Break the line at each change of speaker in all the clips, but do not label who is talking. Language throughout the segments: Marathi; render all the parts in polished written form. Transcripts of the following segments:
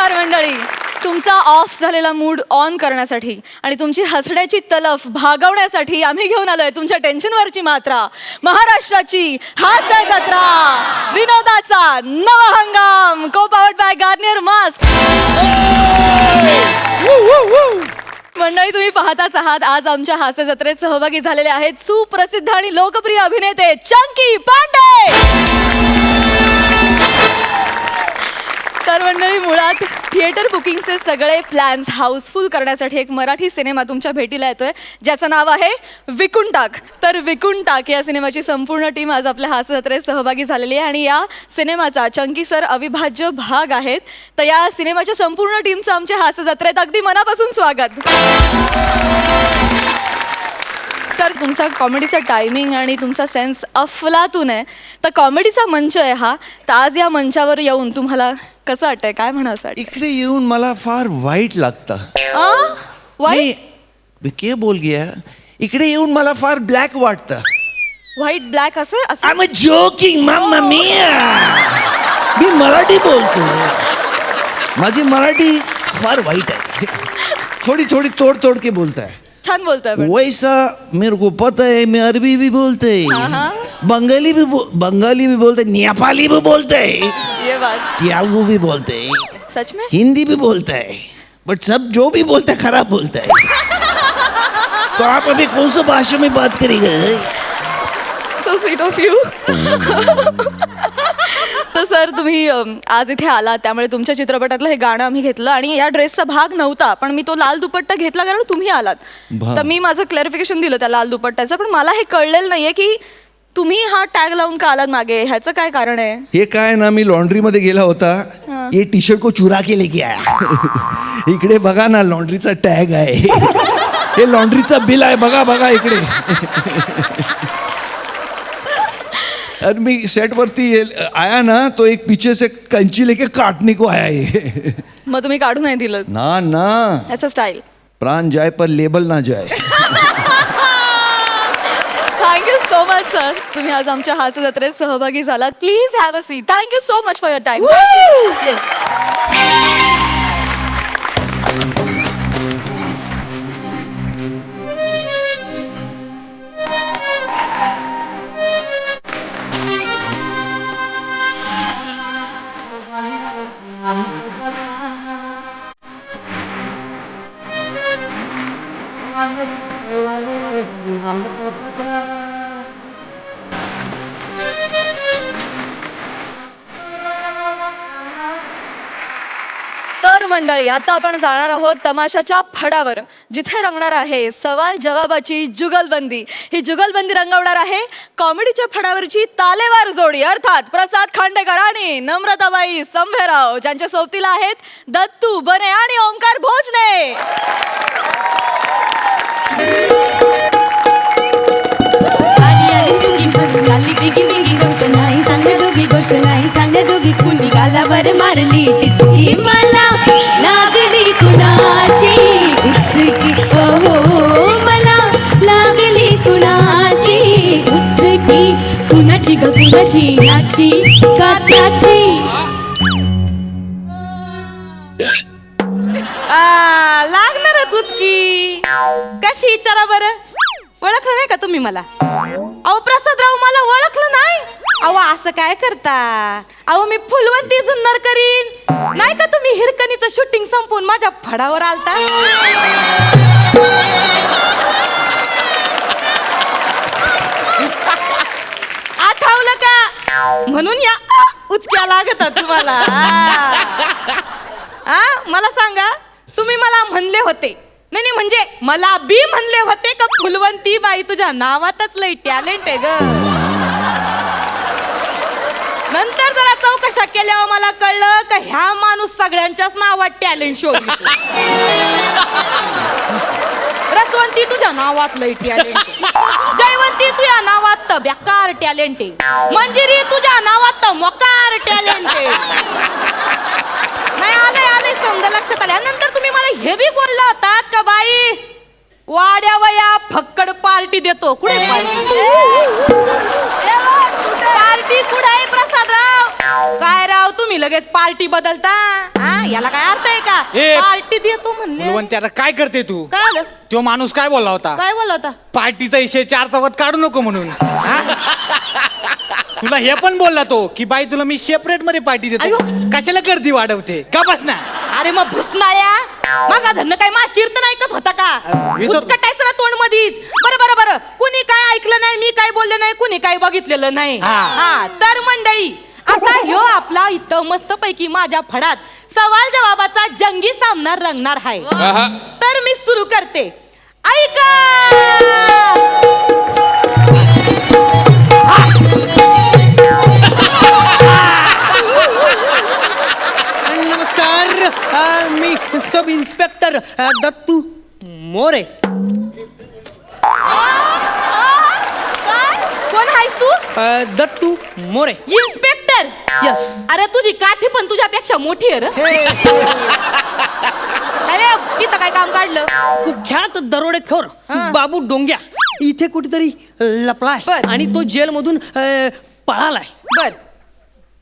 नमस्कार मंडळी. तुमचा ऑफ झालेला मूड ऑन करण्यासाठी आणि तुमची हसण्याची तलफ भागवण्यासाठी आम्ही घेऊन आलोय तुमच्या टेन्शनवरची मात्रा, महाराष्ट्राची हास्य जत्रा, विनोदाचा नवा हंगाम, को पावर्ड बाय गार्नियर मास्क. मंडळी, तुम्ही पाहताच आहात, आज आमच्या हास्य जत्रेत सहभागी झालेले आहेत सुप्रसिद्ध आणि लोकप्रिय अभिनेते चंकी पांडे. तर मंडळी, मुळात थिएटर बुकिंगचे सगळे प्लॅन्स हाऊसफुल करण्यासाठी एक मराठी सिनेमा तुमच्या भेटीला येतोय ज्याचं नाव आहे विकून टाक. तर विकून टाक या सिनेमाची संपूर्ण टीम आज आपल्या हास्य जत्रेत सहभागी झालेली आहे आणि या सिनेमाचा चंकी सर अविभाज्य भाग आहेत. तर या सिनेमाच्या संपूर्ण टीमचं आमच्या हास्य जत्रेत अगदी मनापासून स्वागत. सर, तुमचा कॉमेडीचा टायमिंग आणि तुमचा सेन्स अफलातून आहे. तर कॉमेडीचा मंच आहे हा, तर आज या मंचावर येऊन तुम्हाला कसं वाटतंय, काय म्हणायचं?
इकडे येऊन मला फार वाईट लागतं.
वाईट?
क्या बोल गया? इकडे येऊन मला फार ब्लॅक वाटतं.
व्हाईट ब्लॅक असं असं?
आय एम जोकिंग मम्मा मिया. मी मराठी बोलतो. माझी मराठी फार वाईट आहे. थोड़ी थोड़ी तोड़ तोड़ के बोलता है.
छान बोलतोय.
वैसा मेरे को पता है. मैं अरबी भी बोलते हैं, बंगाली भी बोलते, नेपाली भी बोलते हैं,
ये बात,
तेलुगु भी बोलते हैं,
सच में
हिंदी भी बोलता है, बट सब जो भी बोलता है खराब बोलता है. तो आप अभी कौन सा भाषा में बात करेंगे?
So sweet of you. तर सर, तुम्ही आज इथे आलात त्यामुळे तुमच्या चित्रपटातलं हे गाणं आम्ही घेतलं आणि या ड्रेसचा भाग नव्हता, पण मी तो लाल दुपट्टा घेतला कारण तुम्ही आलात. तर मी माझं क्लॅरिफिकेशन दिलं त्या लाल दुपट्ट्याचं, पण मला हे कळलेलं नाहीये की तुम्ही हा टॅग लावून का आलात मागे, ह्याचं काय कारण आहे?
हे काय ना, मी लॉन्ड्री मध्ये गेला होता, ये टी शर्ट को चुरा के लेके आया. इकडे बघा ना, लॉन्ड्रीचा टॅग आहे. हे लॉन्ड्रीचा बिल आहे, बघा बघा इकडे. और मी सेट वरती आया ना, तो एक पीछे से कंची लेके काटने को आया ये.
मग तुम्ही काढून नाही दिलं?
ना ना,
ह्याचं स्टाईल.
प्राण जाए पर लेबल ना जाए.
थँक्यू सो मच सर, तुम्ही आज आमच्या हास्य जत्रेत सहभागी झालात. Please have a seat. Thank you so much for your time. तर मंडळी, आता आपण जाणार आहोत तमाशाच्या फडावर, जिथे रंगणार आहे सवाल जवाबाची जुगलबंदी. ही जुगलबंदी रंगवणार आहे कॉमेडीच्या फडावरची तालेवार जोडी, अर्थात प्रसाद खांडेकर आणि नम्रताबाई संभेराव, ज्यांच्या सोबतीला आहेत दत्तू बने आणि ओमकार भोजने.
सांगण्याजोगी गोष्ट नाही, सांगण्याजोगी कुणी गालावर मारली टिचकी, मला लागली कुणाची उचकी. हो हो, मला लागली कुणाची उचकी. कुणाची ग कुणाची, याची का त्याची?
लागणारच उचकी. कशी विचारा बरं? ओळखलं नाही का तुम्ही मला? अहो प्रसादराव, मला ओळखलं नाही? अहो असं काय करता? अहो मी फुलवंती जुन्नर करीन. नाही का तुम्ही हिरकणीचं शूटिंग संपवून माझ्या फडावर आलता? आठवलं का? म्हणून या उचक्या लागतात तुम्हाला. मला सांगा, तुम्ही मला म्हणले होते, नाही म्हणजे मला बी म्हणले होते का फुलवंती बाई तुझ्या नावातच लई टॅलेंट आहे ग. नंतर जरा चौकशा केल्यावर मला कळलं का ह्या माणूस सगळ्यांच्याच नावात टॅलेंट शोधतो. रसवंती तुझ्या नावात लई टॅलेंट, जयवंती तुझ्या नावात तर बेकार टॅलेंट आहे, मंजिरी तुझ्या नावात तर मोकार टॅलेंट आहे. नाही आले समजा लक्षात आल्या. नंतर तुम्ही मला हे बी बोलला होतात का बाई वाड्या वया फक्कड पार्टी देतो. कुठे पार्टी? पार्टी कुठे आहे प्रसादराव? काय राव तुम्ही लगेच पार्टी बदलता? याला काय अर्थ
ए,
पार्टी देतो म्हणले
फुलवंती आता काय करते तू?
काय आलं
तो माणूस काय बोलला होता?
काय बोलला होता
पार्टीचा विषय 4 चौकात काढू नको म्हणून. हा? तुला हे पण बोलला तो की बाई तुला मी सेपरेट मध्ये पार्टी देतो.
अयो.
कशाला गर्दी वाढवते का? बस ना.
अरे मग भुसनाळ्या मग धन्न काय मा कीर्तन ऐकत होता का
विसर-
उचकटायचं ना तोंड मधीच. बरं बरं बरं कुणी काय ऐकलं नाही मी काय बोलले नाही कुणी काय बघितलेलं नाही.
हा.
हा तर मंडळी आता ह्यो आपला इथं मस्त पैकी माझ्या फडात सवाल जवाबाचा जंगी सामना रंगणार आहे. तर मी सुरू करते ऐका.
नमस्कार, मी सब इन्स्पेक्टर दत्तू मोरे.
कोण आहेस तू
दत्तू मोरे.
इन्स्पेक्टर.
यस.
अरे तुझी काठी पण तुझ्यापेक्षा मोठी आहे रे. अरे तिथं काय काम काढलं
कुख्यात दरोडेखोर
हा.
बाबू डोंग्या इथे कुठेतरी लपलाय
बर.
आणि तो जेलमधून पळालाय.
बर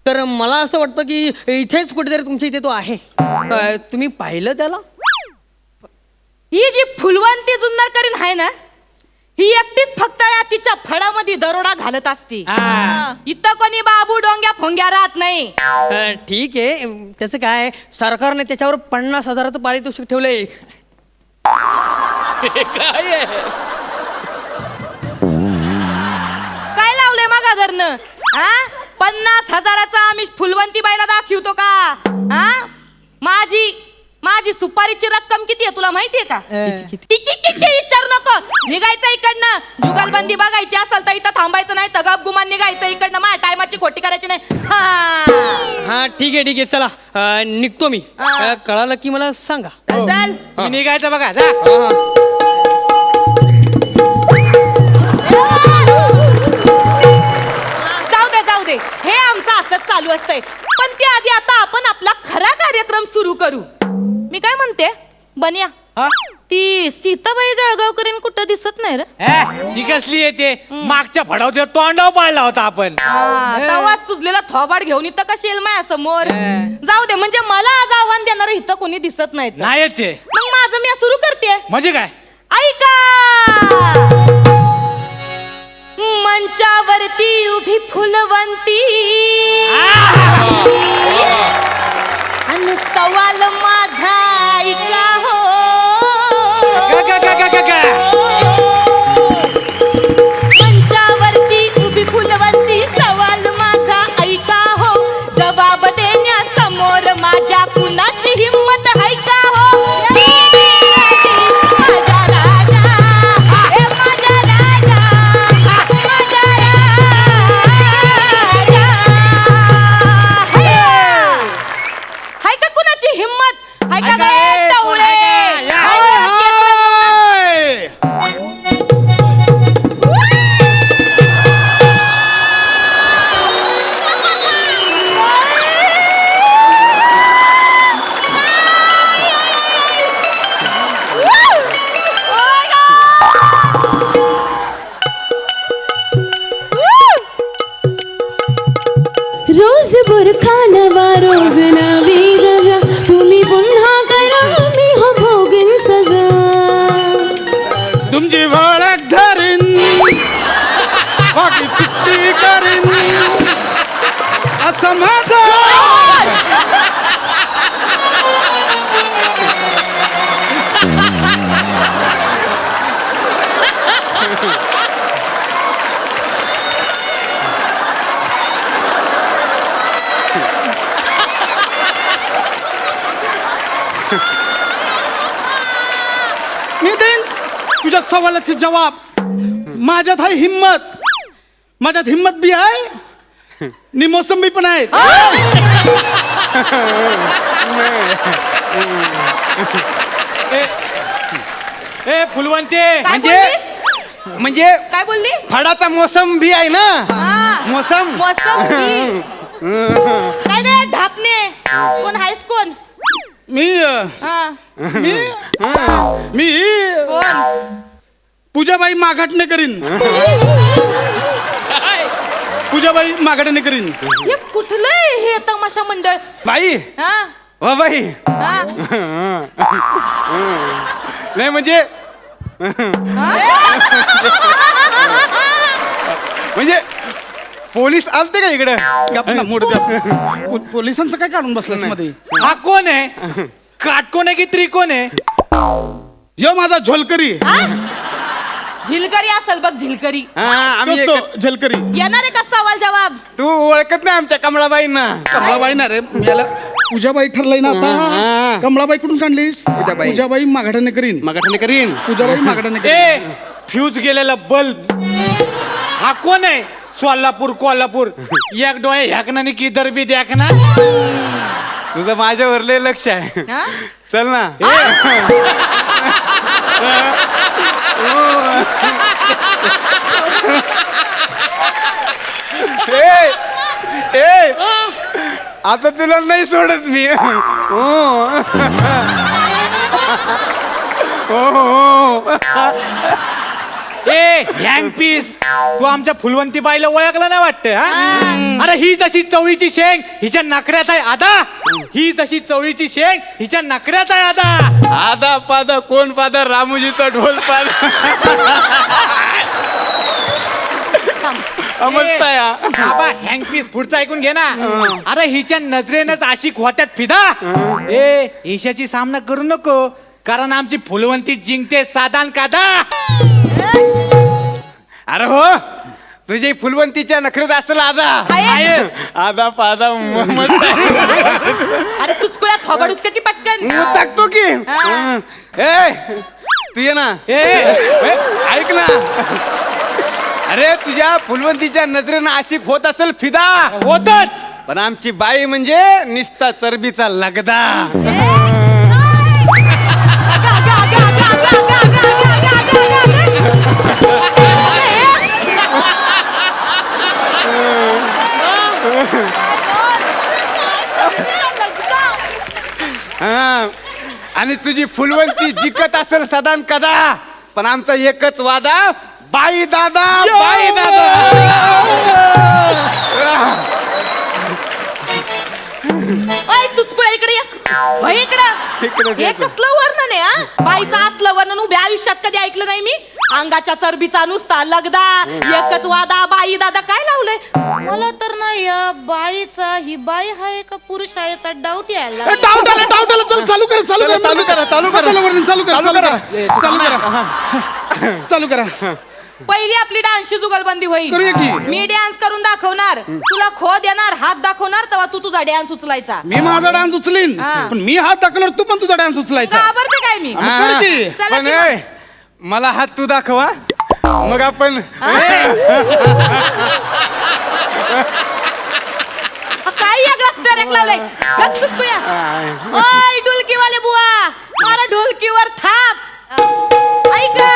तर मला असं वाटतं की इथेच कुठेतरी तुमच्या इथे तो आहे. तुम्ही पाहिलं त्याला?
ही जी फुलवंती जुन्नर करीन आहे ना ही एकटीच फक्त या तिच्या फडामध्ये दरोडा घालत असती. इथं कोणी बाबू डोंग्या फोंग्या राहत नाही.
ठीक आहे, त्याचं काय सरकारने त्याच्यावर 50,000चं पारितोषिक ठेवलंय.
काय लावलंय मग धरणं हा 50,000चा आम्ही फुलवंती बाईला दाखवतो का? हा माझी सुपारीची रक्कम किती आहे तुला माहितीये का? किती विचारू नको. निघायचं इकडनं. जुगलबंदी बघायची असेल तर इथं थांबायचं नाही तर गपगुमान निघायचं इकडनं. माझ्या टायमाची खोटी करायची नाही.
हा ठीक आहे चला निघतो मी.
हा.
कळालं की मला सांगा.
चल
मी निघायचं बघा जा.
जाऊ दे हे आमचं असंच चालू असतंय. पण त्याआधी आता आपण आपला खरा कार्यक्रम सुरू करू. मी काय म्हणते बन्या
हा?
ती सीताबाई जळगावकरीन कुठं दिसत नाही रे.
ती कसली येते? मागच्या फडावर तोंडाव पाळला होता आपण.
तेव्हा सुजलेला थोबाड घेऊन इथं कशी येईल माझ्या समोर. जाऊ दे म्हणजे मला आज आव्हान देणार इथं कोणी दिसत नाही.
नाहीच आहे.
मग माझं मी सुरू करते.
म्हणजे काय?
ऐका मंचावरती उभी फुलवंती आणि सवाल माझा ऐका हो. मंचावरती उभी फुलवंती सवाल माझा ऐका हो. जबाब देण्यासमोर माझ्या कुणाची हिंमत आहे का हो. माझा राजा ए माझा राजा माझा राजा. हाय का कुणाची हिंमत? हाय का गे टवळे? हाय का केसर?
रोज बुरखा नवा रोज नवी गजा तुम्ही पुन्हा करा मी हो भोगीन सजा.
तुमची ओळख धरीन बाकी चिठ्ठी करीन असं माझं. मी देईन तुझ्या सवालाचे जवाब. माझ्यात आहे हिम्मत. माझ्यात हिम्मत बी आहे नि मोसंबी पण आहे.
ए फुलवंते
काय बोललीस?
म्हणजे
काय बोलली?
फडाचा मोसम बी आहे ना.
हा.
मोसम
मोसंबी. काय रे ढापणे कोण आहेस कोण?
मी
हा
मी मी
कोण?
पूजाबाई माघाटणे करीन. पूजाबाई माघाटणे करीन.
हे कुठलं आहे हे तमाशा मंडळ?
बाई
हा
वा बाई
हा?
नाही म्हणजे म्हणजे पोलीस आलते का इकडे
गप ना, मूड गप. पोलिसांचं काय काढून बसलास मध्ये?
हा कोण आहे? काटकोण आहे की त्रिकोण आहे?
यो माझा झोलकरी.
झिलकरी असेल बघ, झिलकरी.
आम्ही
तो झलकरी.
येणार आहे का सवाल जवाब?
तू ओळखत नाही आमच्या कमळाबाईंना.
कमळाबाई ना रे, याला पूजाबाई ठरलंय ना आता.
हा.
कमळाबाई कुठून काढलीस?
पूजाबाई.
पूजाबाई मागाठाने करीन.
मगाठने करीन.
पूजाबाई मागाठाने
ए
करीन.
फ्यूज गेलेला बल्ब. हा कोण आहे? सोलापूर कोल्हापूर एक डोळे ह्याकनाने किधर बी देखना.
तुझं माझ्यावर लय लक्ष आहे.
हा?
चल ना. ए आता तुला नाही सोडत मी.
ए हँग पीस, तू आमच्या फुलवंती बाईला ओळखला नाही वाटतं? हा? अरे ही जशी चवळीची शेंग हिच्या नखऱ्यात आहे आदा. ही जशी चवळीची शेंग हिच्या नखऱ्यात आहे आदा.
आधा पादा कोण पादा रामूजीचा ढोल पादा. मस्त आहे हा.
बाबा हँग पीस पुढचं ऐकून घे ना. अरे हिच्या नजरेनच आशिक होत्यात फिदा. ए ईशाची सामना करू नको, कारण आमची फुलवंती जिंकते साधान कादा.
अरे हो तुझी फुलवंतीच्या नखरेत असेल आधा.
आहे.
आधा पादा मस्त आहे.
अरे तुझकुळ्या थोबड उचका की पटकन.
टाकतो की.
हा.
ए तू ये ना. ऐक ना. अरे तुझ्या फुलवंतीच्या नजरेनं आशिक होत असेल फिदा.
होतच.
पण आमची बाई म्हणजे निस्ता चरबीचा लगदा. हा. आणि तुझी फुलवंती जिंकत असेल सदान कदा, पण आमचा एकच वादा, बाई दादा बाई दादा.
ओय तुझकुळ्या इकडे ये. वळ इकडं.
इकडे
हे कसलं वर्णन आहे हा? बाईचं असलं वर्णन उभ्या आयुष्यात कधी ऐकलं नाही मी. अंगाच्या चरबीचा नुसता लगदा, एकच वादा, बाई दादा काय लावलंय? मला तर नाही या बाईचा, ही बाई आहे का पुरुष आहे याचा डाऊट यायला.
डाऊट आला. चल चालू करा. चालू करा.
चालू करा, चालू करा.
चला, वर्णन चालू करा. चालू करा.
पहिली आपली डान्सची जुगलबंदी होईल.
करूया की.
मी डान्स करून दाखवणार, तुला खो देणार, हात दाखवणार, तेव्हा तू तुझा डान्स उचलायचा.
मी माझा डान्स उचलीन,
हा.
पण मी हात दाखवल्यावर तू पण तुझा डान्स उचलायचा.
घाबरते काय मी?
मग कर की.
चला
पण
की मग.
ए, मला हात तू दाखवा, मग आपण
काय या ग्लास लावलाय? गप चुकूया. ओय ढोलकीवाले बुवा, मला ढोलकीवर थाप. ऐका.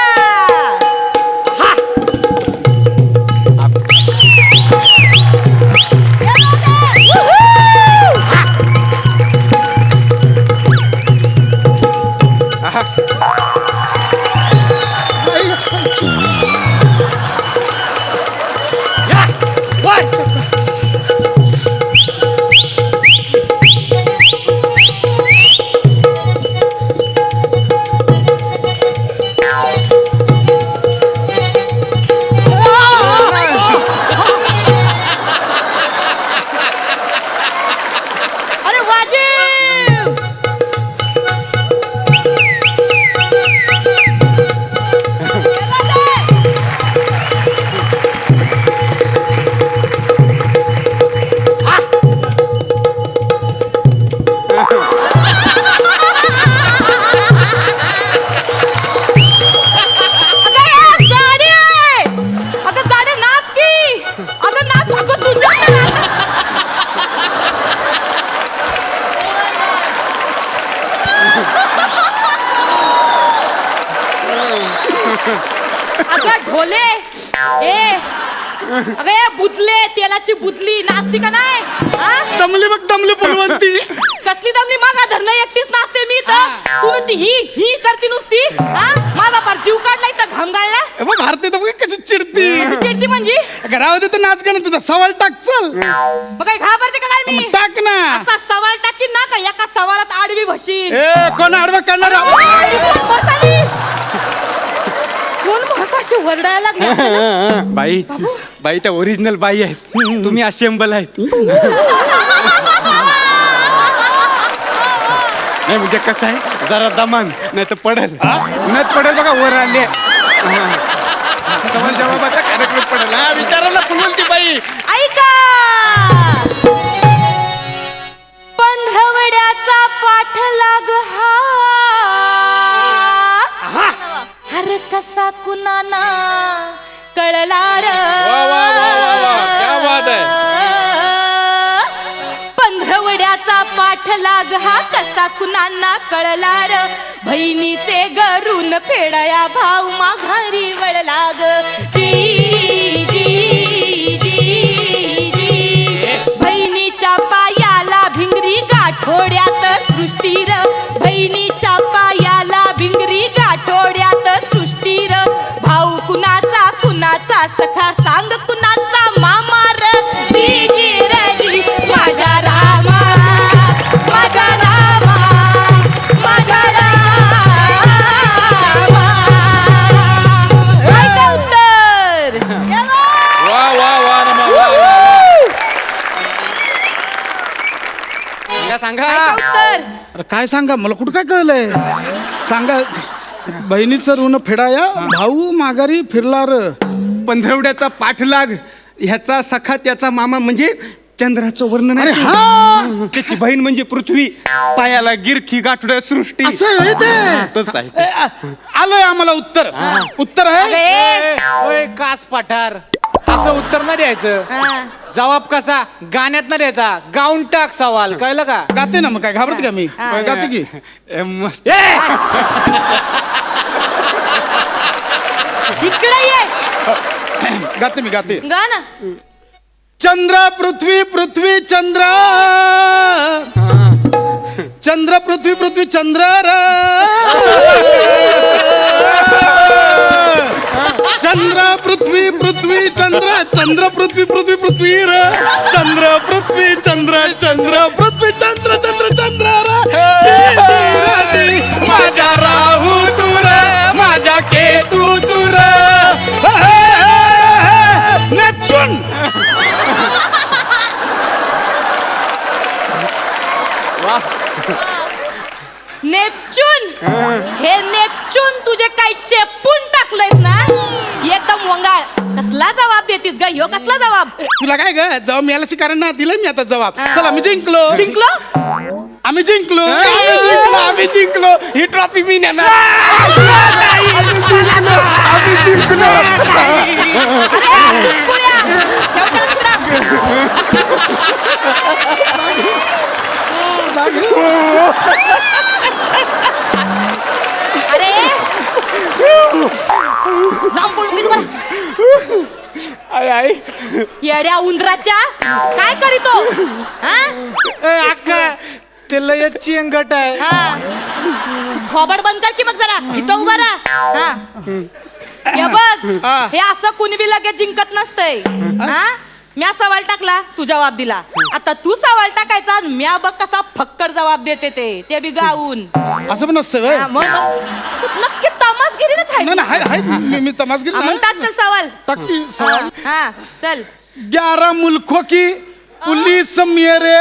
अरे वाजीव. अगं ढोले ए अगे बुदले तेलाची बुदली नाचती का नाही हा?
दमली बघ, दमली फुलवंती.
कसली दमली मागा धरणं एकटीच नाचते मी तर तू नुसती ही करती नुसती हा माझा पार जीव काढलाय तर घाम गाळला
ए बघ, भारती तर बघ कशी चिडती.
कशी चिडती म्हणजे
राहू दे तर नाच का ना, तुझा सवाल टाक. चल
मग काय घाबरते का काय मी
मग टाक ना.
असा सवाल टाकीन ना का एका सवालात बी भशीन.
ए कोण आडवं करणार
कोण म्हसाशी वरडायला लागल्या?
बाई बाई त्या ओरिजिनल बाई आहेत तुम्ही असेंबल आहेत नाही म्हणजे कसं आहे जरा दमान नाही तर पडल नत पडेल बघा वर आले सवाल जवाबाचा कार्यक्रम पडेल हा विचारायला फुलवलती बाई.
ऐका पंधरवड्याचा पाठलाग हा हर कसा कुणाना कळला र.
क्या बात आहे.
पंधरवड्याचा पाठलाग हा कसा कुणांना कळला र. बहिणीचे गरून फेडया भाऊ माघारी वळला ग. जी जी जी जी बहिणीच्या पायाला भिंगरी गाठोड्यात सृष्टी र. बहिणीच्या पायाला भिंगरी गाठोड्यात सृष्टी र. भाऊ कुणाचा कुणाचा सखा सांग कुणाचा मामा र. जी जी र जी माझ्या रामा माझ्या रामा माझ्या रामा. काय का उत्तर?
वा वा वा नमा, वा, वा.
सांगा
काय का उत्तर?
अरे काय सांगा मला कुठं काय कळलंय सांगा. बहिणीचं ऋण फेडाया भाऊ माघारी फिरला र.
पंधरवड्याचा पाठलाग ह्याचा सखा त्याचा मामा म्हणजे चंद्राचं वर्णन
अरे
आहे.
हा
त्याची बहीण म्हणजे पृथ्वी पायाला गिरखी गाठोड्या सृष्टी
असं आहे ते.
तसं आहे
ए, आलंय आम्हाला उत्तर उत्तर आहे
अरे,
ओय कास पठार असं उत्तर नाही द्यायचं.
हा.
जवाब कसा गाण्यात ना द्यायचा गाऊन टाक सवाल कळलं का.
गाते ना मग काय घाबरत का मी गाते की
ए, मस्त
इकडे ये
गाते मी गाते.
गा ना.
चंद्र पृथ्वी पृथ्वी चंद्र चंद्र पृथ्वी पृथ्वी चंद्र र. चंद्र पृथ्वी पृथ्वी चंद्र चंद्र पृथ्वी पृथ्वी पृथ्वी र. चंद्र पृथ्वी चंद्र चंद्र पृथ्वी चंद्र चंद्र चंद्र र. जी, जी, र, जी. माझ्या राहू तू र माझ्या केतू तू र. नेपच्यून
नेपच्यून हे नेपच्यून तुझे काही चेपून टाकलंयस ना एकदम वंगाळ. कसला जबाब देतीस ग ह्यो कसला जबाब?
तुला काय ग जबाब मिळाल्याची कारण ना दिलंय मी आता जबाब. चला मी जिंकलो
जिंकलो
आम्ही जिंकलो
आम्ही जिंकलो ही ट्रॉफी मी नेणार
अरे, तुटपुड्या. ठेव त्याला तिकडं. अरे जाऊन बोलून घे तुम्हाला.
आई आई
येड्या उंदराच्या काय करीतो हा?
अक्का ते लय चिंगट आहे.
हा. थोबड बंद कर की मग जरा इथं उभा राहा. हा. हे बघ
हा.
हे असं कुणी बी लगेच जिंकत नसतंय. हा म्या सवाल टाकला तू जबाब दिला. आता तू सवाल टाकायचा आणि म्या बघ कसा फक्कड जबाब देते ते बी गाऊन.
असं पण असतं व्हय?
हा, मग तू नक्की तमासगिरीनच आहे.
नाही नाही, हाय, हाय, मी तमासगिरी
हा, मग
नाही.
टाक चल सवाल.
टाकती सवाल.
हा चल
11 मुल्कों की पुलिस मेरे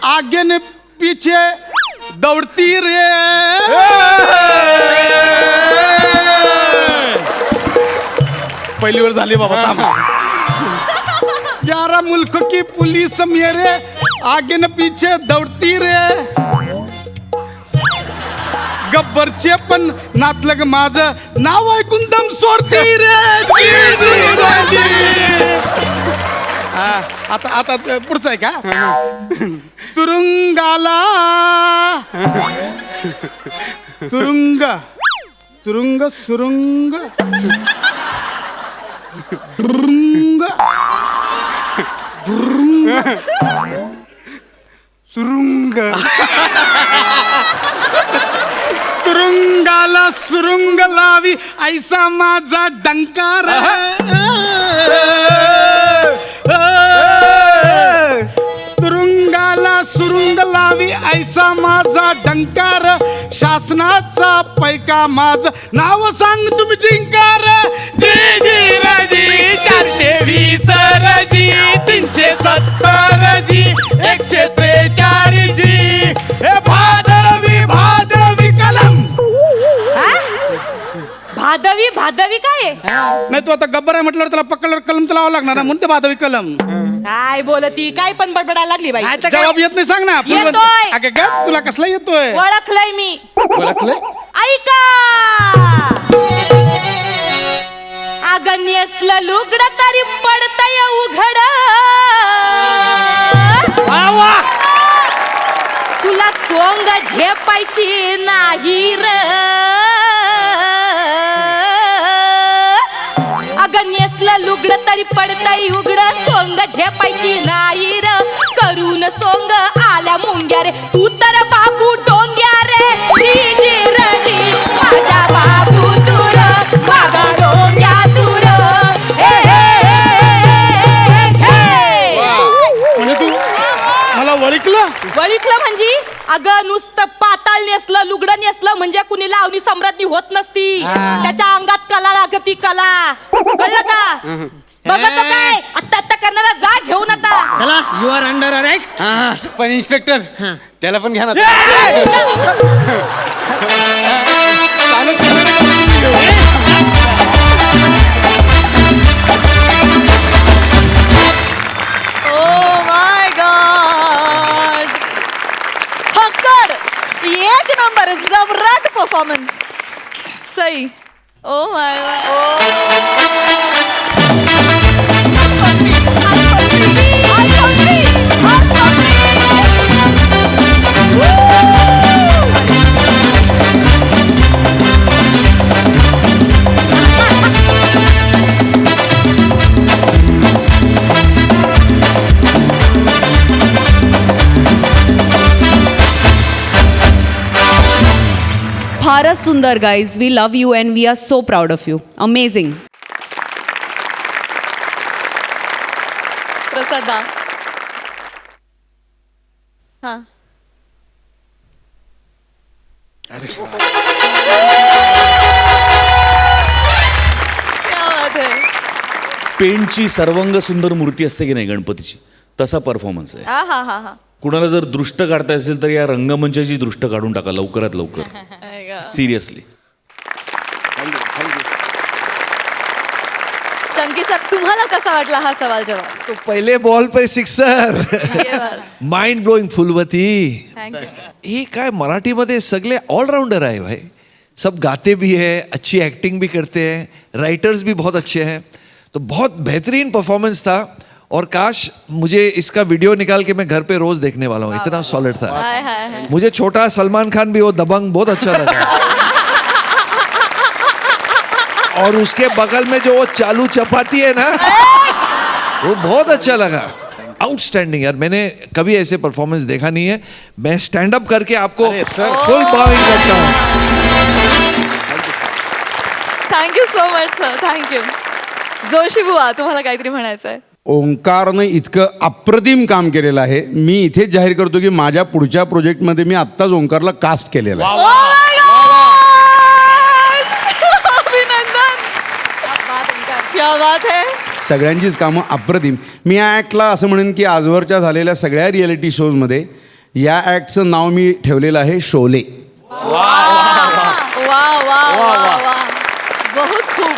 आगे ने पीछे दौड़ती रे. पहिली वेळ झाली बाबा थांब. 11 मुल्कों की पुलिस मेरे आगे न पीछे दौड़ती रे. गब्बरचे पण नातलं ग माझं नाव ऐकून दम सोडती रे. जी, जी, रे, जी. हा, आता पुढचं आहे का तुरुंगाला तुरुंग तुरुंग सुरुंग तुरुंग
सुरुंग
तुरुंगाला सुरुंग लावी ऐसा माझा डंकार टंकार शासनाचा पैका माझ नाव सांग तुम्ही जिंकार जी जी रजी 420 रजी 370 जी 143 जी हे भादवी कलम.
भादवी काय आहे?
नाही तू आता गब्बर आहे म्हटल्यावर त्याला पकडल्यावर कलम तर लावावं लागणार ना म्हणून ते भादवी कलम.
काय बोलती काय पण बडबडायला लागली बाई.
जबाब येत नाही सांग ना.
येतोय.
अगं गप, तुला कसला येतोय?
ओळखलंय मी.
ओळखलंय?
ऐका अगं नेसलं लुगड तरी पडतय उघड तुला सोंग झेपायची नाही र अगं नेसलं लुगड तरी पडतय उघड सोंग झेपायची नाही र करून सोंग आल्या मुंग्या रे तू तर बाबू डोंग्या रे जी रजी माझ्या बाबू दूर माझा डोंग्या दूर
म्हणजे तू मला
वळिकलं म्हणजे अगं नुसतं पाताळ नेसलं लुगडं नेसलं म्हणजे कुणी लावणी सम्राज्ञी होत नसती त्याच्या अंगात कला लागती कला कळलं का बघत काय आता करणारा जा घेऊन आता
चला यू आर अंडर अरेस्ट.
पण इन्स्पेक्टर त्याला पण घ्या ना.
ओ माय गॉड फक्कड एक नंबर जबराट परफॉर्मन्स सही. ओ माय
फारच सुंदर guys. We love you and we are so proud of you. Amazing.
प्रसादा हा क्या बात है.
पेंटची सर्वांग सुंदर मूर्ती असते की नाही गणपतीची, तसा परफॉर्मन्स आहे.
हा हा हा हा
कुणाला जर दृष्ट काढता असेल तर या रंगमंचाची दृष्ट काढून टाका लवकरात लवकर. सिरियसली.
चंकी सर तुम्हाला कसा वाटला हा सवाल जवाब?
तो पहले बॉल पे सिक्सर. माइंड ब्लोइंग फुलवती.
थँक्यू.
ये काय मराठीमध्ये सगळे ऑलराउंडर आहे भाई. सब गाते भी है, अच्छी एक्टिंग भी करते हैं, राइटर्स भी बहुत अच्छे हैं. तो बहुत बेहतरीन परफॉर्मेंस था और काश मुझे इसका वीडियो निकाल के मैं घर पे रोज देखने वाला हूँ. इतना सॉलिड था.
हाय हाय हाय.
मुझे छोटा सलमान खान भी वो दबंग बहुत अच्छा लगा. और उसके बगल में जो वो चालू चपाती है ना वो बहुत अच्छा लगा. आउटस्टैंडिंग यार, मैंने कभी ऐसे परफॉर्मेंस देखा नहीं है. मैं स्टैंड अप करके आपको फुल बाविंग करता हूँ.
Thank you so much sir. Thank you. Joshi बुवा तुम्हाला काहीतरी म्हणायचं आहे?
ओंकारनं इतकं अप्रतिम काम केलेलं आहे. मी इथेच जाहीर करतो की माझ्या पुढच्या प्रोजेक्टमध्ये मी आत्ताच ओंकारला कास्ट केलेलं आहे.
अभिनंदन. क्या बात है.
सगळ्यांचीच कामं अप्रतिम. मी या ॲक्टला असं म्हणेन की आजवरच्या झालेल्या सगळ्या रियालिटी शोजमध्ये या ॲक्टचं नाव मी ठेवलेलं आहे शोले.
वा वा वा वा. बहुत खूप.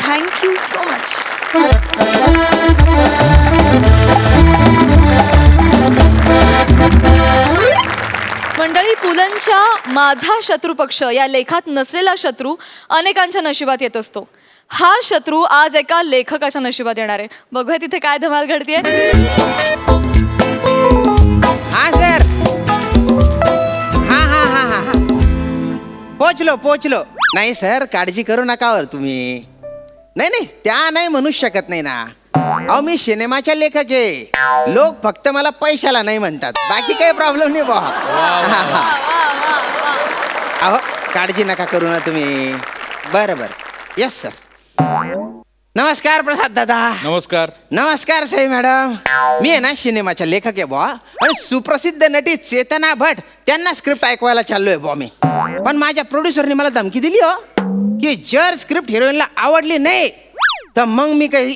Thank you so much. मंडळी, पुलंच्या माझा शत्रुपक्ष या लेखात नसलेला शत्रू अनेकांच्या नशिबात येत असतो. हा शत्रू आज एका लेखकाच्या नशिबात येणार आहे. बघूया तिथे काय धमाल घडतीये.
हा सर. हा पोचलो. नाही सर, काळजी करू नका वर तुम्ही. नाही त्या नाही म्हणूच शकत नाही ना. अहो मी सिनेमाच्या लेखक आहे. लोक फक्त मला पैशाला नाही म्हणतात, बाकी काही प्रॉब्लेम नाही बा. अहो काळजी नका करू ना तुम्ही. बरं येस सर. नमस्कार प्रसाद दादा.
नमस्कार.
नमस्कार सई मॅडम. मी आहे ना सिनेमाच्या लेखक आहे बुवा आणि सुप्रसिद्ध नटी चेतना भट त्यांना स्क्रिप्ट ऐकवायला चाललोय बुवा मी. पण माझ्या प्रोड्युसरने मला धमकी दिली हो की जर स्क्रिप्ट हिरोईनला आवडली नाही तर मग मी काही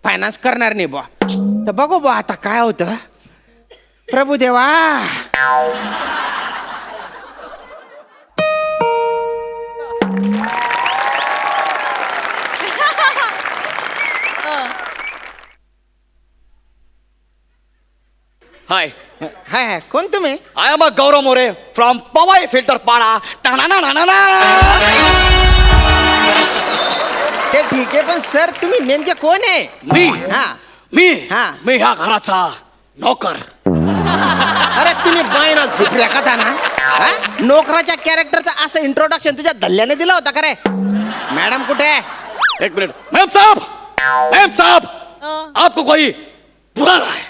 फायनान्स करणार नाही बुवा. तर बघू बुवा आता काय होतं. प्रभू देवा.
हाय
हाय हाय कोण तुम्ही?
I am a Gaurav More from Powai Filter Pada.
ते ठीक आहे पण सर तुम्ही नेमके कोण आहे?
मी
हा
मी
हा.
मी ह्या घराचा नोकर.
अरे तुम्ही बायना झिपऱ्या कथा ना हा? नोकराच्या कॅरेक्टरचं असं इंट्रोडक्शन तुझ्या धल्ल्याने दिला होता का रे? मॅडम कुठे आहे?
एक मिनट. मैम साहब आपको कोई बुला रहा है.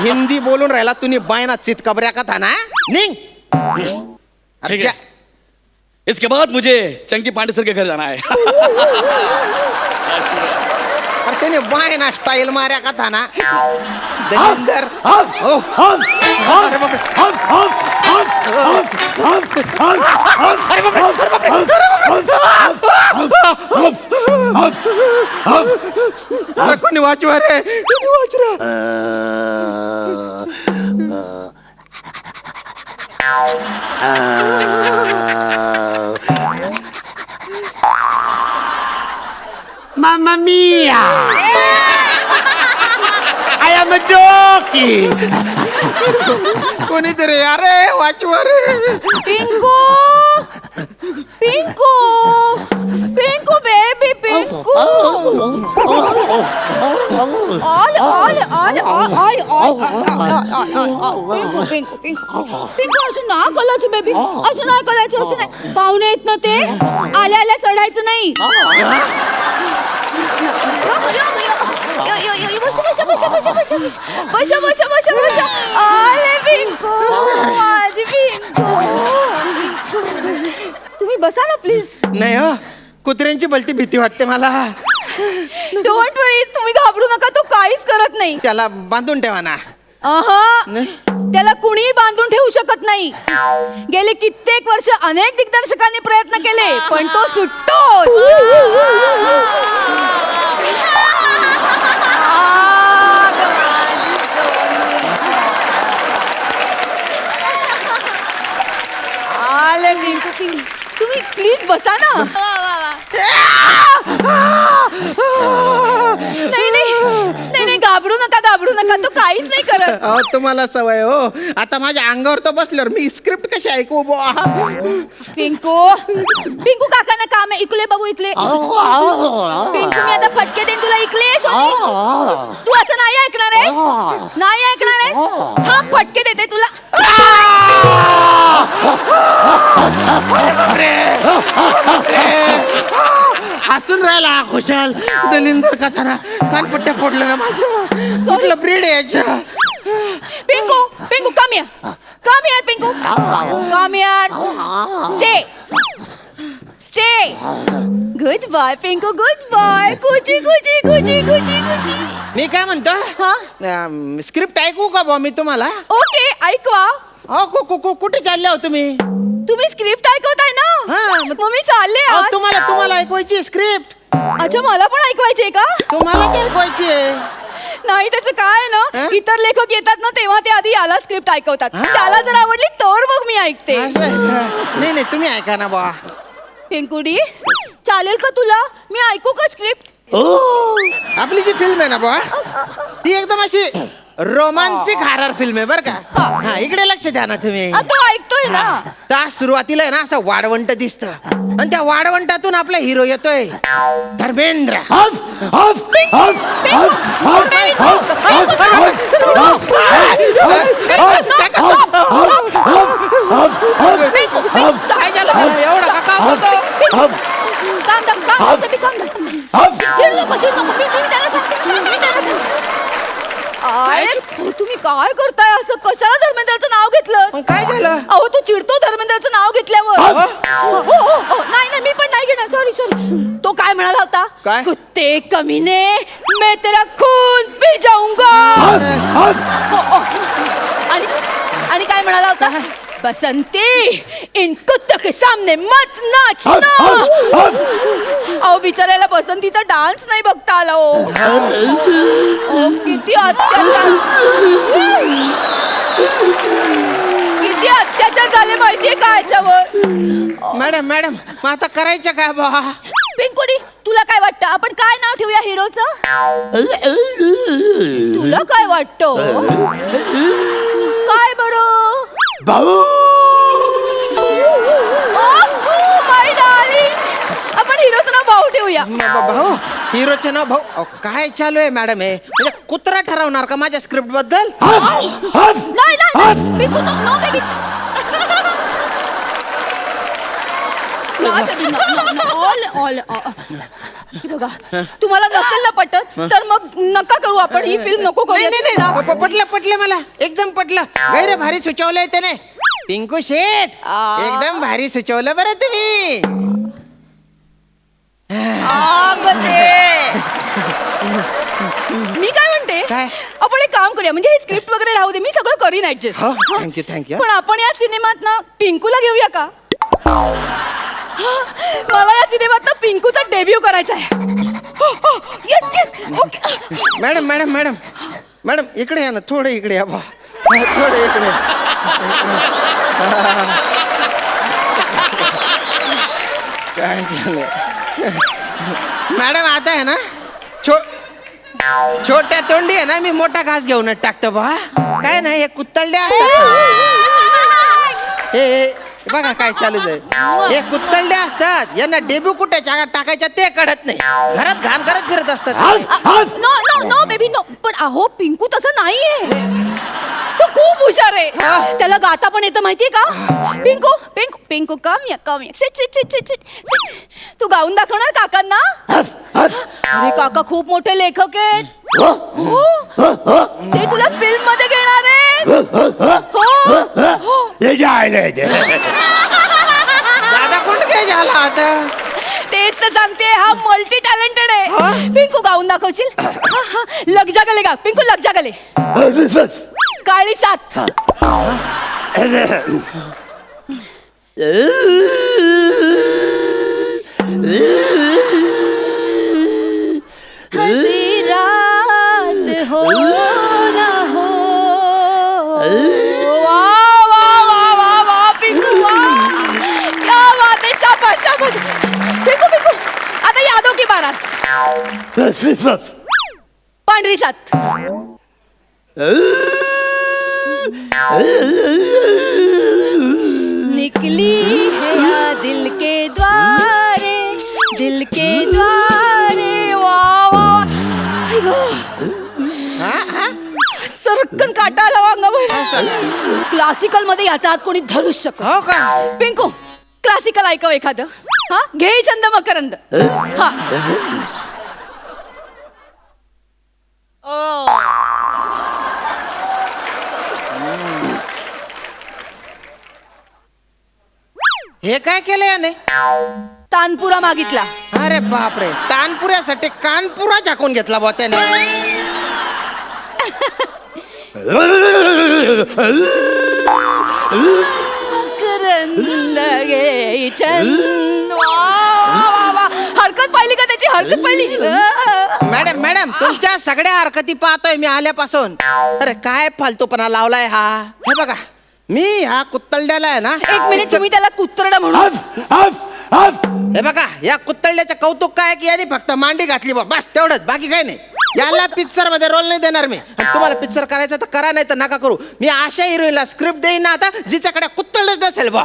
हिंदी बोलून राहिला तुम्ही बायना चितकबऱ्या कथा ना. निघ.
ठीक है. इसके बाद मुझे चंकी पांडे सर के घर जाना है.
अरे त्याने बायना स्टाईल मार्या कथा ना. दलिंदर. अरे बापरे. अरे कोणी वाचवा रे. कोणी वाचरा.
Mamma mia! I am joking!
कोणीतरी अरे वाचवा रे.
पिंकू पिंकू पिंकू बेबी पिंकू ऑल ऑल ऑल ऑल ऑल पिंकू पिंकू पिंकू पिंकू असं ना करायचं बेबी. असं नाही करायचं. असं नाही. पाहुणे आहेत ना ते आल्या आल्या चढायचं नाही. आले पिंकू माझी पिंकू. तुम्ही बसा ना प्लीज.
नाही हो कुत्र्यांची भलती भीती वाटते मला.
डोंट वरी. तुम्ही घाबरू नका. तो काहीच करत नाही.
त्याला बांधून ठेवा ना.
त्याला कुणीही बांधून ठेवू शकत नाही. गेले कित्येक वर्ष अनेक दिग्दर्शकांनी प्रयत्न केले पण तो सुटतो. आले पिंकू पिंकू. तुम्ही प्लीज बसा ना. नाही नाही नाही नाही घाबरू नका घाबरू नका. तो काहीच नाही करत.
अहो तुम्हाला सवय हो. आता माझ्या अंगावर तो बसल्यावर मी स्क्रिप्ट कशी ऐकू बुवा.
पिंकू पिंकू काकांना काम आहे. इकले बाबू इकले. पिंकू मी आता फटके देईन तुला. इकले तू असं नाही ऐकणार आहेस. नाही ऐकणार आहेस. थांब फटके देते तुला.
हसून राहिला खुशाल. दलिंदर कथारा कानपट्ट्या फोडलं ना माझ्या. कुठलं ब्रेड आहे याच्या.
Pinku Pinku come here. Come here Pinku. Come here. Stay stay. Good boy Pinku. Good boy. गुची गुची गुची गुची गुची.
मी काय म्हणतो स्क्रिप्ट ऐकू का बुवा मी तुम्हाला?
ओके ऐकवा.
कुठे चालले हो तुम्ही?
तुम्ही स्क्रिप्ट ऐकवताय ना. मग मी चालले आज.
तुम्हाला ऐकवायची स्क्रिप्ट.
अच्छा मला पण ऐकवायची आहे का?
तुम्हालाच ऐकवायची आहे.
नाही त्याचं काय आहे ना इतर लेखक येतात ना तेव्हा ते आधी याला स्क्रिप्ट ऐकवतात. त्याला जर आवडली तर मग मी ऐकते.
नाही नाही तुम्ही ऐका ना बुवा.
पिंकुडी चालेल का तुला? मी ऐकू का स्क्रिप्ट?
आपली जी फिल्म आहे ना बुवा ती एकदम अशी रोमांटिक हॉरर फिल्म आहे बर का. हा इकडे लक्ष द्या ना तुम्ही.
तो ऐकतोय ना.
त्या सुरुवातीला आहे ना असं वाढवंट दिसतं आणि त्या वाढवंटातून आपला हिरो येतोय धर्मेंद्र. एवढा का
अहो, तुम्ही काय करताय असं? कशाला धर्मेंद्रचं नाव घेतलं?
मग काय झालं?
अहो तू चिडतो धर्मेंद्रचं नाव घेतल्यावर. हो, नाही मी पण नाही घेणार. सॉरी. तो काय म्हणाला होता?
काय?
कुत्ते कमीने मैं तेरा खून पी जाऊंगा. आणि काय म्हणाला होता? बसंती इन कुत्तों के सामने मत नाचना. अहो बिचाऱ्याला बसंतीचा डान्स नाही बघता आला. किती अत्याचार झाले माहितीये का याच्यावर?
मॅडम मग आता करायचं काय बा?
पिंकुडी तुला काय वाटतं आपण काय नाव ठेवूया हिरोचं? तुला काय वाटतं? काय बरं? माय डार्लिंग, आपण हिरोचं नाव भाऊ ठेवूया.
भाऊ? हिरोचं नाव भाऊ? अहो, काय चालू आहे मॅडम? हे म्हणजे कुत्रा ठरवणार का माझ्या स्क्रिप्ट बद्दल?
नाही पिंकू नो बेबी. बघा तुम्हाला नसेल ना पटत तर मग नका करू आपण ही फिल्म नको करू.
पटलं मला एकदम पटलं. गैर भारी सुचवलंय त्याने. पिंकू शेठ एकदम भारी सुचवलं बरं तुम्ही.
मी काय म्हणते
काय?
आपण एक काम करूया म्हणजे ही स्क्रिप्ट वगैरे राहू दे मी सगळं करीन ऍडजस्ट.
थँक्यू.
पण आपण या सिनेमात ना पिंकूला घेऊया का? मला या सिनेमात ना पिंकूचा डेब्यू करायचा आहे.
मॅडम इकडे या ना. थोडं इकडे या बा. थोडं इकडे. काय झालं मॅडम? आता आहे ना छोट्या तोंडी आहे ना मी मोठा घास घेऊनच टाकतो बा. काय नाही हे कुत्तलड्या असतात. हे बघा काय चालू आहे. हे कुत्तलड्या असतात यांना डेब्यू कुठे टाकायच्या ते कळत नाही. घरात घाण करत फिरत असतात.
No baby no. पण अहो पिंकू तसं नाहीये. तो खूप हुशार आहे. त्याला गाता पण येतं माहितीये का? पिंकू पिंकू पिंकू कम या सिट. तू गाऊन दाखवणार काकांना? अरे काका खूप मोठे लेखक आहेत. ते तुला फिल्म मध्ये घेणार आहेत.
दादा कोण काय झाला आता?
तेच तर सांगते हा मल्टी टॅलेंटेड आहे. पिंकू गाऊन दाखवशील? लग जा गले गा पिंकू लग जा गले. काळी साथ. हसी रात हो ना हो. वाह पिंकू वाह क्या बात है. शाबाश. पिंकू आता यादव की बारात. पांढरी साथ. निकली है या दिल के द्वारे वाह. सरकन काटा आला अंगावर. क्लासिकल मध्ये याचा हात कोणी धरू शकत.
हो का?
पिंकू क्लासिकल ऐकव एखादं. हा घे छंद मकरंद. हा
हे काय केलं याने?
तानपुरा मागितला.
अरे बापरे. तानपुऱ्यासाठी कानपुरा झाकून घेतला बा त्याने.
मकरंद घे छंद. हरकत पाहिली का त्याची? हरकत पाहिली?
मॅडम तुमच्या सगळ्या हरकती पाहतोय मी आल्यापासून. अरे काय फालतूपणा लावलाय हा. हे बघा मी ह्या कुत्तलड्याला आहे ना.
एक मिनिट तुम्ही त्याला कुत्रडा म्हणून.
हे बघा या कुत्तलड्याचं कौतुक काय की याने फक्त मांडी घातली बा बस तेवढंच. बाकी काही नाही. याला पिक्चर मध्ये रोल नाही देणार मी. आणि तुम्हाला पिक्चर करायचा तर करा नाही तर नका करू. मी अशा हिरोईनला स्क्रिप्ट देईन ना आता जिच्याकडे कुत्तलच नसेल बा.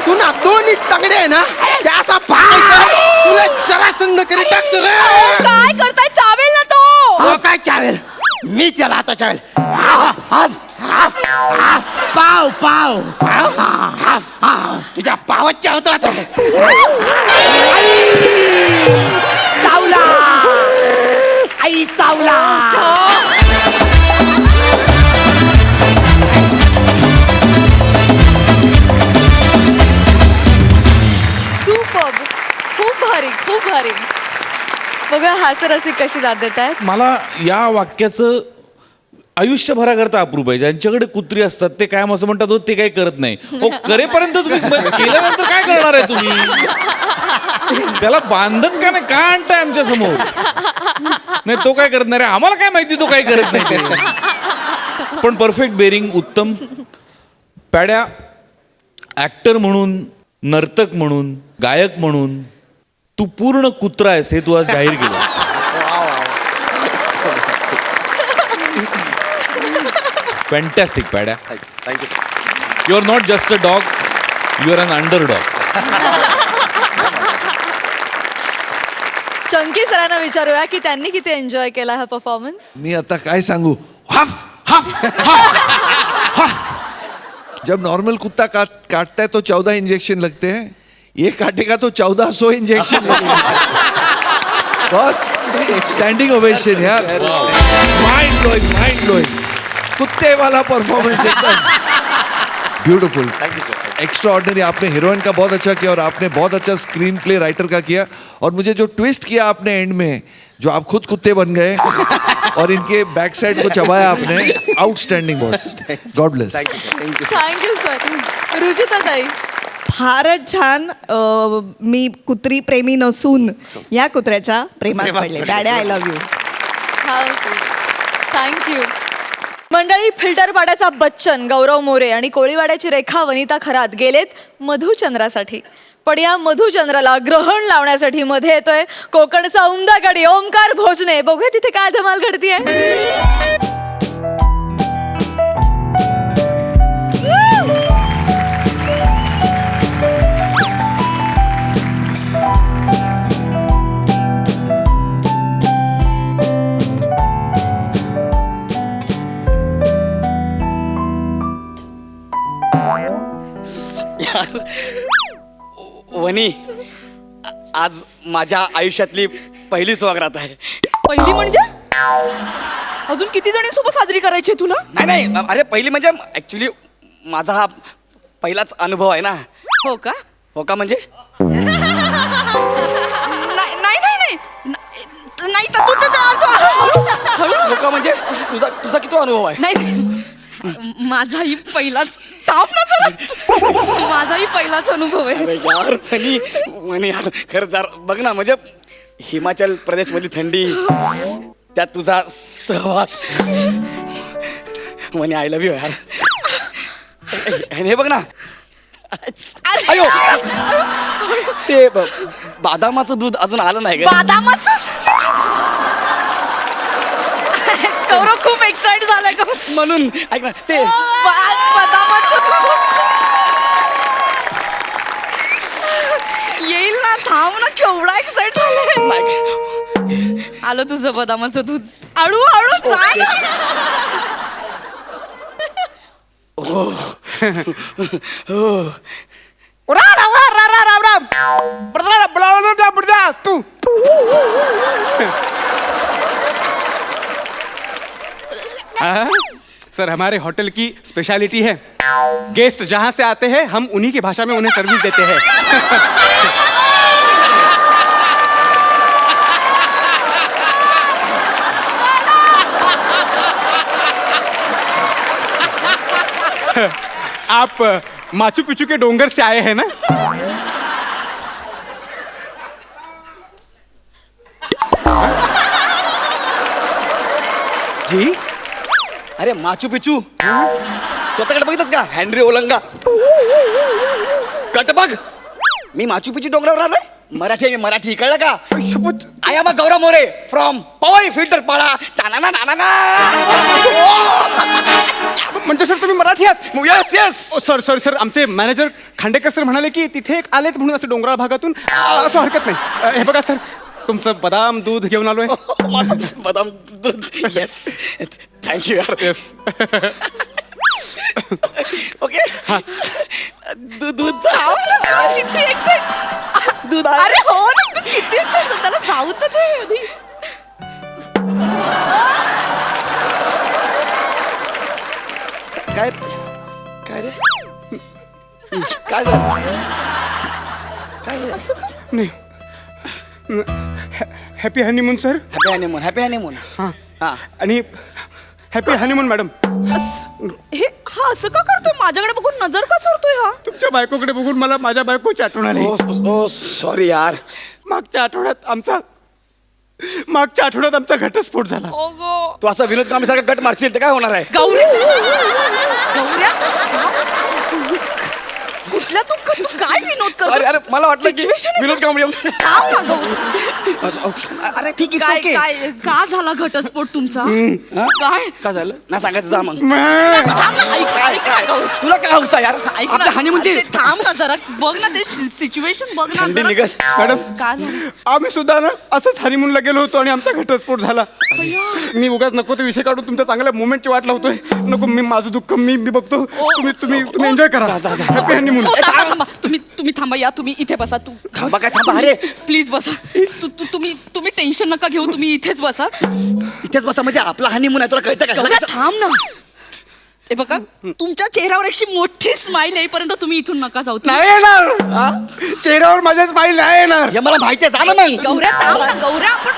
तू ना दोन्ही तगडे आहे ना त्याचा तुला जरा संध करी टाकस रे.
काय करताय? चावेल ना तो.
चावेल, मी त्याला आता चावेल. पाव पाव तुझ्या पावच चावतो आता. चावला आई चावला.
सुपर्ब. खूप भारी, खूप भारी. बघा हास्यरसिक कशी दाद देत आहेत.
मला या वाक्याचं आयुष्यभराकरता अप्रूप आहे. ज्यांच्याकडे कुत्री असतात ते काय असं म्हणतात हो, ते काही करत नाही. हो करेपर्यंत तुम्ही केल्यानंतर काय करणार आहे तुम्ही? त्याला बांधत का नाही, का आणताय आमच्या समोर? नाही तो काय करत नाही रे, आम्हाला काय माहिती तो काय करत नाही ते. पण परफेक्ट बेरिंग, उत्तम. पॅड्या ऍक्टर म्हणून, नर्तक म्हणून, गायक म्हणून तू पूर्ण कुत्रा आहेस हे तू आज जाहीर केलं. Fantastic Padya. You are not just a dog, you are an underdog.
Chunky सरांना विचारूया की त्यांनी किती एन्जॉय केला हा परफॉर्मन्स.
मी आता काय सांगू. हफ हफ हफ हफ. जब नॉर्मल कुत्ता काटता है तो 14 इंजेक्शन लगते हैं, ये काटेगा तो 1400 इंजेक्शन लगेगा. बॉस स्टैंडिंग ओवेशन यार. Mind blowing, mind blowing. कुत्ते वाला परफॉर्मेंस एकदम ब्यूटीफुल, एक्स्ट्रा ऑर्डिनरी. आपने हीरोइन का बहुत अच्छा किया और आपने बहुत अच्छा स्क्रीन प्ले राइटर का किया. और मुझे जो ट्विस्ट किया आपने एंड में, जो आप खुद कुत्ते बन गए और इनके बैक साइड को चबाया आपने, outstanding boss. God bless.
Thank you sir. Ruchita ताई.
फारच छान. मी कुत्री प्रेमी नसून या कुत्र्याच्या प्रेमात पडले. Daddy I love you.
Thank you. मंडळी, फिल्टर पाड्याचा बच्चन गौरव मोरे आणि कोळीवाड्याची रेखा वनिता खरात गेलेत मधुचंद्रासाठी. पण या मधुचंद्राला ग्रहण लावण्यासाठी मध्ये येतोय कोकणचा उमदा गडी ओंकार भोजने. बघूया तिथे काय धमाल घडतीये.
वनी, आज माझ्या आयुष्यातली पहिली स्वागत आहे.
पहिली म्हणजे अजून किती जणींसोबत साजरी करायची आहे तुला?
नाही नाही, अरे पहिली म्हणजे ऍक्च्युली माझा हा पहिलाच अनुभव आहे ना.
हो का?
हो का म्हणजे
नाही नाही नाही नाही नाही तर तू त्याच्या
हो का म्हणजे तुझा किती अनुभव आहे?
नाही माझाही पहिलाच ताप ना चला. माझाही पहिलाच अनुभव आहे.
अरे यार वनी यार, खरं जर बघ ना, म्हणजे हिमाचल प्रदेश मधली थंडी, त्यात तुझा सहवास. वनी आय लव्ह यू यार. हे बघ ना, अयो ते बदामाचं दूध अजून आलं नाही का?
बदामाचं सौरव खूप एक्साइट झालाय का
म्हणून ऐक ना, ते
बदामाचं दूध येईल ना, थांब ना, केवढा एक्साइट झालाय. आलं तुझं बदामाचं दूध. हळू हळू जा ना.
तू सर, हमारे होटल की स्पेशलिटी है, गेस्ट जहाँ से आते हैं हम उन्हीं की भाषा में उन्हें सर्विस देते हैं. आप माचू पिचू के डोंगर से आए हैं ना? जी.
अरे माचू पिचू स्वतःकडे बघितस का? हेनरी ओलंगा कट बघ. मी माचू पिचू डोंगरावर राहतोय. मराठी आहे मी, मराठी कळलं का? I am a Gaurav More from Powai Filter Pada. टाना ना.
म्हणजे सर तुम्ही मराठी आहात?
Yes yes.
सर आमचे मॅनेजर खांडेकर सर म्हणाले की तिथे एक आलेत म्हणून असं डोंगराळ भागातून. असं हरकत नाही. हे बघा सर, तुमचं बदाम दूध घेऊन आलोय.
माझं बदाम दूध. येस, थँक्यू यार.
येस.
ओके. दूध दूध
किती एक्साइट
दूध
अरे हो ना तू किती एक्साइट त्याला जाऊ तर दे आधी.
काय काय रे काय झालं काय
असं का?
नाही. Happy honeymoon sir.
Happy honeymoon. Happy honeymoon.
हां
हां
आणि हॅपी हनीमून मॅडम.
हे हा असं का करतोय माझ्याकडे बघून नजर का चोरतोय हा?
तुमच्या बायकोकडे बघून मला माझ्या बायकोची आठवण आली.
ओ सॉरी यार.
मागच्या आठवड्यात आमचा घटस्फोट झाला.
तू असा विनोद कामेसारखा गट मारशील तर काय होणार आहे?
गौऱ्या कुठल्या तू काय विनोद
Sorry,
करतो?
अरे मला वाटलं की
Situation आहे
विनोद कांबळे.
थांब ना गौरी.
अरे ठीक
काय
आहे.
काय का झाला घटस्फोट तुमचा? काय
काय झालं ना सांगायचं जा मग.
थांब ना, ऐक,
काय
ऐक
काय
ना, गौरी.
तुला काय हौसा यार
ऐक ना,
आपल्या हनीमूनची
ते थांब ना जरा बघ ना ते सिच्युएशन बघ ना
थंडी
जरा.
निघत.
मॅडम
काय झालं?
आम्ही सुद्धा ना असंच हनीमूनला गेलो होतो आणि आमचा घटस्फोट झाला. मी उगाच नको ते विषय काढून तुमच्या चांगल्या मोमेंटची वाट लावतोय. नको मी माझं दुःख मी बघतो. तुम्ही एन्जॉय करा. Happy honeymoon.
हो, थांबा, थांबा. तुम्ही थांबा या तुम्ही इथे बसा तू
थांबा काय थांबा अरे
प्लीज बसा. तुम्ही टेन्शन नका घेऊ तुम्ही इथेच बसा.
इथेच बसा म्हणजे आपला हनीमून आहे तुला कळतं का?
गौऱ्या, थांब ना. हे बघा तुमच्या चेहऱ्यावर अशी मोठी स्माइल येईपर्यंत तुम्ही इथून नका जाऊ.
नाही येणार. चेहऱ्यावर माझ्या स्माईल नाही येणार.
हे मला माहिती आहे जा ना मग.
गौऱ्या थांब ना गौऱ्या आपण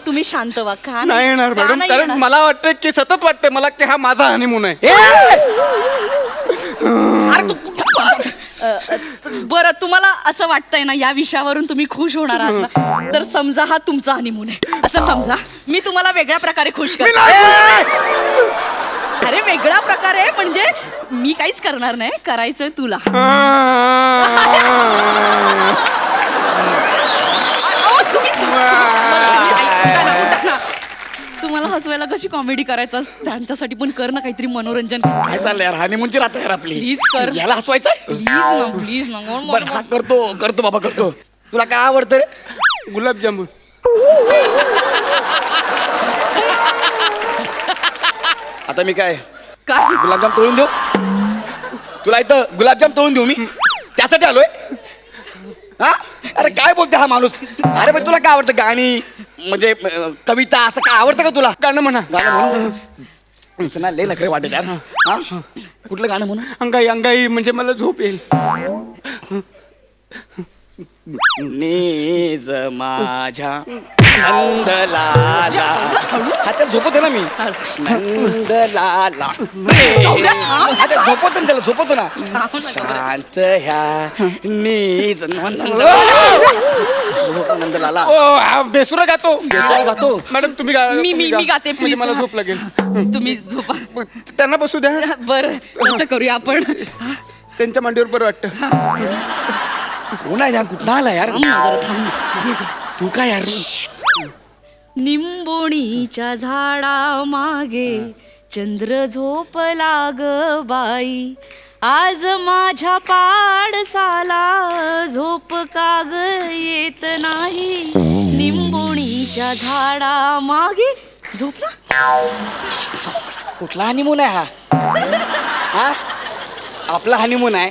तुम्ही शांत व्हा. का
नाही येणार
का
मॅडम
नाही
कारण
येणार?
मला वाटतं की सतत वाटतंय मला की हा माझा हनीमून आहे.
अरे तू
बरं तुम्हाला असं वाटतंय ना या विषयावरून तुम्ही खुश होणार आहात ना तर समजा हा तुमचा हनीमून आहे असं समजा. मी तुम्हाला वेगळ्या प्रकारे खुश करते. अरे वेगळ्या प्रकारे म्हणजे मी काहीच करणार नाही करायचं तुला. अहो, उठा ना. तुम्हाला हसवायला कशी कॉमेडी करायचं त्यांच्यासाठी पण कर ना काहीतरी मनोरंजन.
काय चाललंय यार हनीमूनची राहत यार आपली.
प्लीज कर.
याला हसवायचंय.
प्लीज ना
बरं हा करतो बाबा करतो. तुला काय आवडतं रे?
गुलाबजामुन.
आता मी काय
काय
गुलाबजाम तोडून देऊ तुला? इथं गुलाबजाम तोडून देऊ मी त्यासाठी आलोय. हा अरे काय बोलते हा माणूस? अरे पण तुला काय आवडतं गाणी म्हणजे कविता असं काय आवडतं का तुला?
गाणं म्हणा.
गाणं म्हणून ना लय नखरे वाटेल यार. हा कुठलं गाणं म्हणून?
अंगाई अंगाई म्हणजे मला झोप येईल.
नीज माझ्या नंदलाला. हा त्याला झोपवतो ना मी. नंदलाला झोपवतो ना त्याला झोपवतो ना. शांत ह्या नीज नंदलाला.
बेसुरा गातो.
गातो
मॅडम तुम्ही
मी गाते
म्हणजे
प्लीज.
मला झोप लागेल.
तुम्ही झोपा.
त्यांना बसू द्या.
बरं तसं करूया आपण.
त्यांच्या मांडीवर बरं वाटतं.
कोण आहे कुठं आला यार?
थांब ना जरा थांब ना.
तू काय यार?
निंबोणीच्या झाडा मागे चंद्र झोपला ग बाई. आज माझ्या पाडसाला झोप का ग येत नाही. निंबोणीच्या झाडा मागे झोपला.
कुठला हनीमून आहे हा? आपला हनीमून आहे.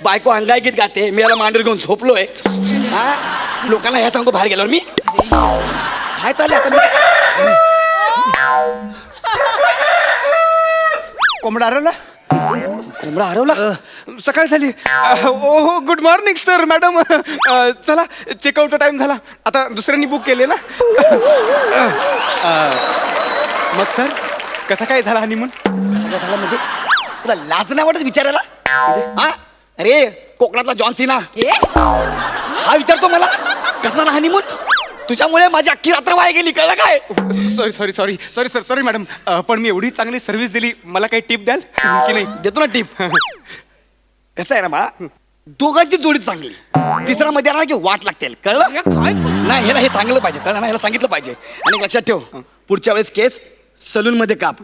बायको अंगाई गीत गाते मी याला मांडीवर घेऊन झोपलोय. हा लोकांना ह्या सांगू बाहेर गेल्यावर मी काय चाललंय आता?
कोंबडा हरवला.
कोंबडा हरवला.
सकाळ झाली. हो गुड मॉर्निंग सर मॅडम. चला चेकआउटचा टाइम झाला. आता दुसऱ्यांनी बुक केले ना. मग सर कसा काय झाला हनीमून?
कसं काय झालं म्हणजे तुला लाज नाही वाटत विचारायला? हा अरे कोकणातला जॉन सीना हा विचारतो मला कसा ना हनीमून. तुझ्यामुळे माझी अख्खी रात्र वाया गेली कळलं काय?
Sorry sir madam. पण मी एवढी चांगली सर्व्हिस दिली मला काही टिप द्याल की नाही?
देतो ना टिप. कसं आहे ना बाळा दोघांची जोडी चांगली तिसरा मध्ये आला की वाट लागते कळलं नाही. ह्याला हे सांगलं पाहिजे कळलं ना. ह्याला सांगितलं पाहिजे. आणि लक्षात ठेव पुढच्या वेळेस केस सलून मध्ये काप.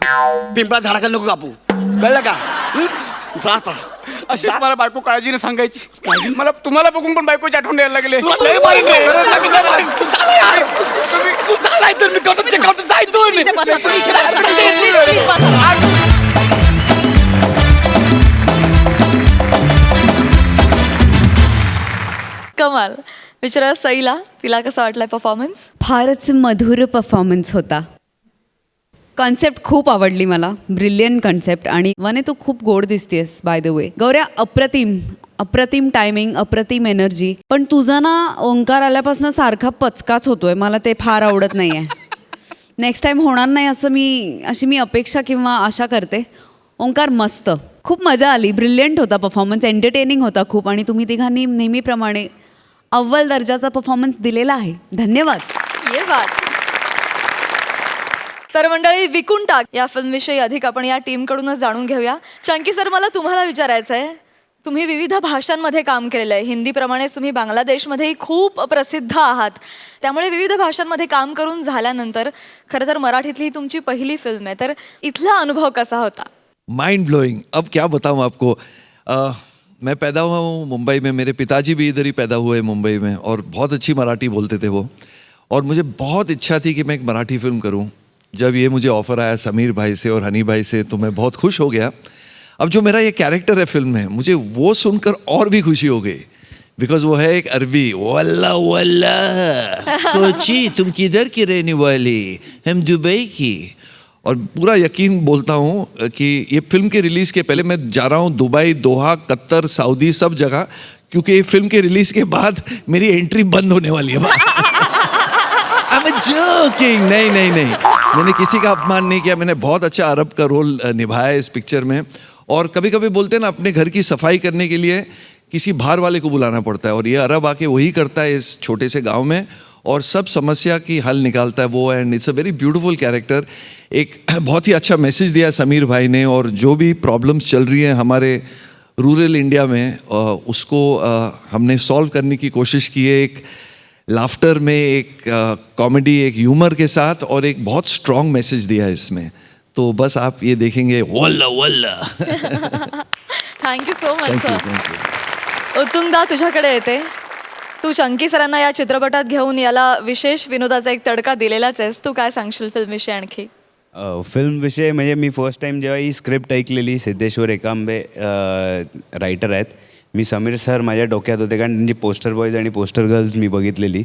पिंपळा झाडाखाली नको कापू कळलं का? जा आता.
अशीच मला बायको काळजीने सांगायची. मला तुम्हाला बघून पण बायकोची आठवण यायला लागले.
तुला लय मारीन रे. मी लय मारीन. तू चाल यार. तू चाल इथून. मी काउंटर जा इथून.
इथे बसा, तुम्ही इथे बसा. Please बसा.
कमाल. विचारा सईला, तिला कसा वाटलाय परफॉर्मन्स?
फारच मधुर परफॉर्मन्स होता. कॉन्सेप्ट खूप आवडली मला, ब्रिलियंट कॉन्सेप्ट. आणि वने तू खूप गोड दिसतेस बाय द वे. गौऱ्या अप्रतिम टायमिंग, अप्रतिम एनर्जी. पण तुझा ना ओंकार आल्यापासून सारखा पचकाच होतोय, मला ते फार आवडत नाही आहे. नेक्स्ट टाइम होणार नाही अशी मी अपेक्षा किंवा आशा करते. ओंकार मस्त, खूप मजा आली. ब्रिलियंट होता परफॉर्मन्स, एंटरटेनिंग होता खूप. आणि तुम्ही तिघांनी नेहमीप्रमाणे अव्वल दर्जाचा परफॉर्मन्स दिलेला आहे. धन्यवाद.
ये बात. तर मंडळी, विकुंटाक या फिल्मविषयी अधिक आपण या टीमकडूनच जाणून घेऊया. चंकी सर, मला तुम्हाला विचारायचं आहे, तुम्ही विविध भाषांमध्ये काम केलेलं आहे. हिंदीप्रमाणेच तुम्ही बांगलादेशमध्येही खूप प्रसिद्ध आहात. त्यामुळे विविध भाषांमध्ये काम करून झाल्यानंतर खरं तर मराठीतली ही तुमची पहिली फिल्म आहे. तर इथला अनुभव कसा होता?
Mind blowing. अब क्या बताऊँ आपको. मैं पैदा हुआ हूँ मुंबई में, मेरे पिताजी भी इधर ही पैदा हुए मुंबई में, और बहुत अच्छी मराठी बोलते थे वो. और मुझे बहुत इच्छा थी कि मैं एक मराठी फिल्म करूँ. जब ये मुझे ऑफ़र आया समीर भाई से और हनी भाई से, तो मैं बहुत खुश हो गया. अब जो मेरा ये कैरेक्टर है फिल्म में, मुझे वो सुनकर और भी खुशी हो गई. बिकॉज वो है एक अरबी. वल्ला वल्ला कोची, तुम किधर की रहने वाली? हम दुबई की. और पूरा यकीन बोलता हूँ कि ये फिल्म के रिलीज़ के पहले मैं जा रहा हूँ दुबई, दोहा, कतर, सऊदी, सब जगह, क्योंकि ये फिल्म के रिलीज़ के बाद मेरी एंट्री बंद होने वाली है. I'm joking. नहीं, मैंने किसी का अपमान नहीं किया. मैंने बहुत अच्छा अरब का रोल निभाया इस पिक्चर में. और कभी कभी बोलते हैं ना, अपने घर की सफाई करने के लिए किसी बाहर वाले को बुलाना पड़ता है, और ये अरब आके वही करता है इस छोटे से गांव में, और सब समस्या की हल निकालता है वो. End it's a very beautiful character. एक बहुत ही अच्छा मैसेज दिया समीर भाई ने. और जो भी प्रॉब्लम्स चल रही हैं हमारे रूरल इंडिया में, उसको हमने सॉल्व करने की कोशिश की है. एक लाफ्टर में, एक कॉमेडी, एक ह्यूमर के साथ, और एक बहुत स्ट्रॉन्ग मैसेज दिया है इसमें. तो बस आप ये देखेंगे. वल्ला वल्ला.
Thank you so much sir. उत्तुंगदा, तुझ्याकडे येते. तू चंकी सरांना या चित्रपटात घेऊन याला विशेष विनोदाचा एक तडका दिलेलाच आहेस. तू काय सांगशील फिल्मविषयी आणखी?
फिल्मविषयी म्हणजे मी फर्स्ट टाईम जेव्हा ही स्क्रिप्ट ऐकलेली, सिद्धेश्वर एकांबे रायटर आहेत. मी समीर सर माझ्या डोक्यात होते, कारण त्यांची पोस्टर बॉयज आणि पोस्टर गर्ल्स मी बघितलेली.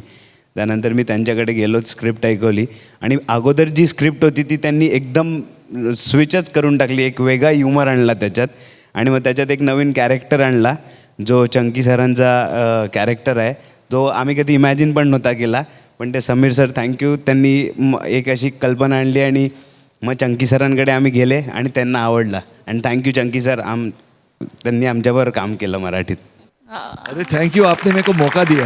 त्यानंतर मी त्यांच्याकडे गेलो, स्क्रिप्ट ऐकवली, आणि अगोदर जी स्क्रिप्ट होती ती त्यांनी एकदम स्विचच करून टाकली. एक वेगळा ह्युमर आणला त्याच्यात, आणि मग त्याच्यात एक नवीन कॅरेक्टर आणला जो चंकी सरांचा कॅरेक्टर आहे, जो आम्ही कधी इमॅजिन पण नव्हता केला. पण ते समीर सर, थँक्यू, त्यांनी एक अशी कल्पना आणली, आणि मग चंकी सरांकडे आम्ही गेले आणि त्यांना आवडला. आणि थँक्यू चंकी सर, त्यांनी आमच्यावर काम केलं मराठीत.
अरे थँक्यू, आपने मेरे को मौका दिया.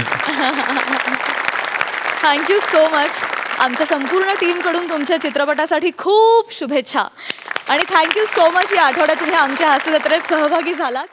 Thank you so much. आमच्या संपूर्ण टीमकडून तुमच्या चित्रपटासाठी खूप शुभेच्छा. आणि थँक्यू सो मच. या आठवड्यात तुम्ही आमच्या हास्य जत्रेत सहभागी झालात.